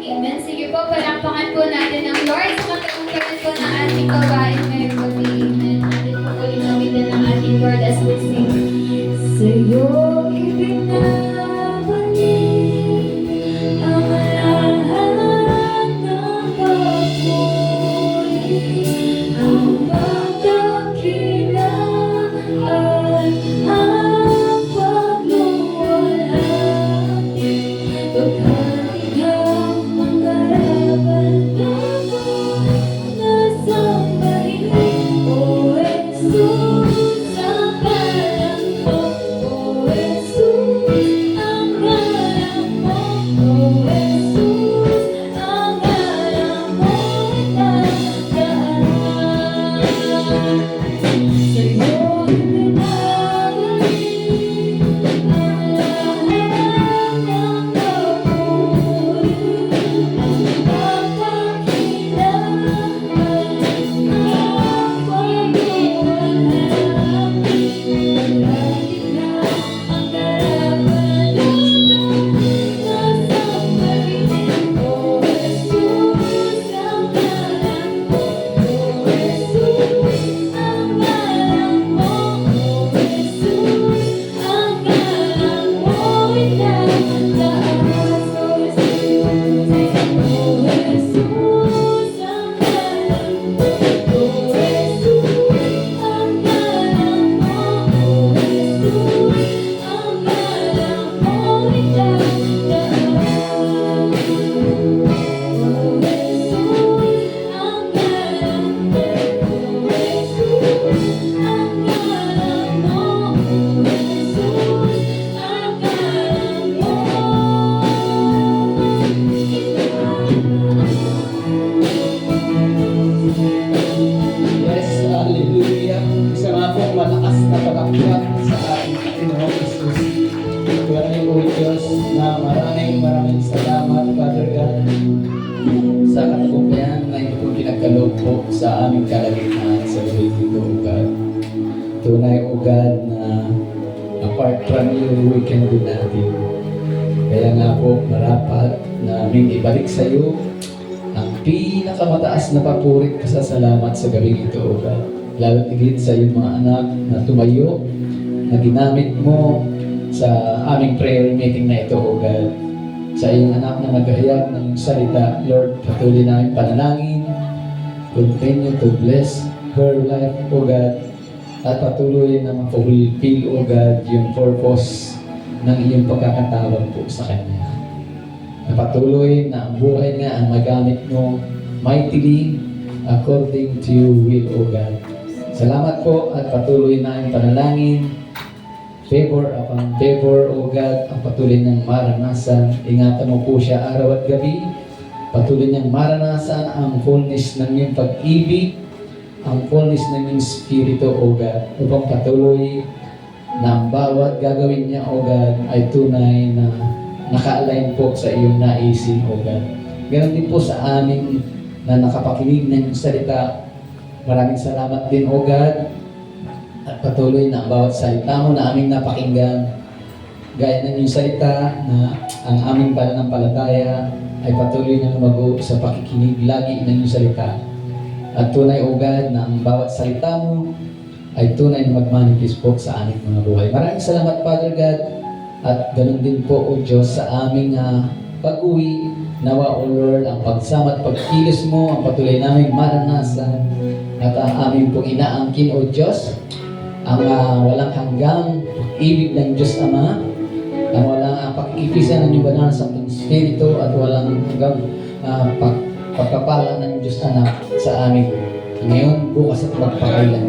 Amen. Sige po, palakpakan po natin ang Lord sa katungkulan po ng ating babaeng may gabi. Amen. Natin po ulit gamitin ng ating Lord as we sing. Sa'yo ibinabalik ang lahat ng papuri, ang pagkakilangan at ang pagluwalhati. Pagkat ikaw ang karapat namin na sambahin, O Jesus, ang galang mo, O Jesus, ang galang mo, O Jesus, ang galang mo itagaan. Sa'yo ibinabalik ang lahat ng papuri, ang pagkakilangan at pagluwalhati. Pagkat ikaw ang karapat namin na sambahin, O Jesus, ang galang mo, O Jesus, ang galang mo, O Jesus, ang galang mo itataas, O Jesus, O Jesus, ang galang mo, O Jesus, ang galang mo, O Jesus, ang galang mo itataas. O Jesus, ang galang mo, O Jesus, ang galang mo, O Jesus, ang galang mo Yes, hallelujah. Isa nga pong malakas na pag-akyat sa ating Panginoong Jesus. Maraming po Diyos na maraming salamat, Father God, sa katagumpayan na ito po pinagkaloob po sa aming kalagitnaan sa gabi dito, O God. Tunay, O God, na apart from you, we can do nothing. Kaya nga po, marapat namin ibalik sa iyo ang pinakamataas na papuri at pasasalamat sa gabing ito, O God. Lalo tigit sa iyong mga anak na tumayo, na ginamit mo sa aming prayer meeting na ito, O God. Sa iyong anak na naghahayag ng iyong salita, Lord, patuloy namin panalangin. Continue to bless her life, O God. At patuloy na ma-fulfill, O God, yung purpose ng iyong pagkakatawag po sa kanya. Na patuloy na ang buhay nga ang magamit mo mightily according to your will, O God. Salamat po at patuloy na ang panalangin. Favor upon favor, O God, ang patuloy niyang maranasan. Ingatan mo po siya araw at gabi. Patuloy niyang maranasan ang fullness ng iyong pag-ibig, ang fullness ng iyong spirito, O God, upang patuloy na ang bawat gagawin niya, O God, ay tunay na naka-align po sa iyong naisin, O God. Ganon din po sa amin na nakapakinig ng iyong salita. Maraming salamat din, O God, at patuloy na ang bawat salita mo na aming napakinggan, gaya ng iyong salita na ang aming pananampalataya ay patuloy na lumago sa pakikinig lagi ng iyong salita. At tunay, O God, na ang bawat salita mo ay tunay na magmanifest po sa aming mga buhay. Maraming salamat, Father God, at ganun din po, O Diyos, sa aming pag-uwi. Nawa, O Lord, ang pagsama at pagkilos mo, ang patuloy naming maranasan, at ang aming pong inaangkin, O Diyos, ang walang hanggang ibig ng Diyos Ama, ang walang pakikipisan ng iyong banal sa ating Espiritu, at walang hanggang pagpapala ng Diyos Anak sa amin ngayon, bukas at magpakailan.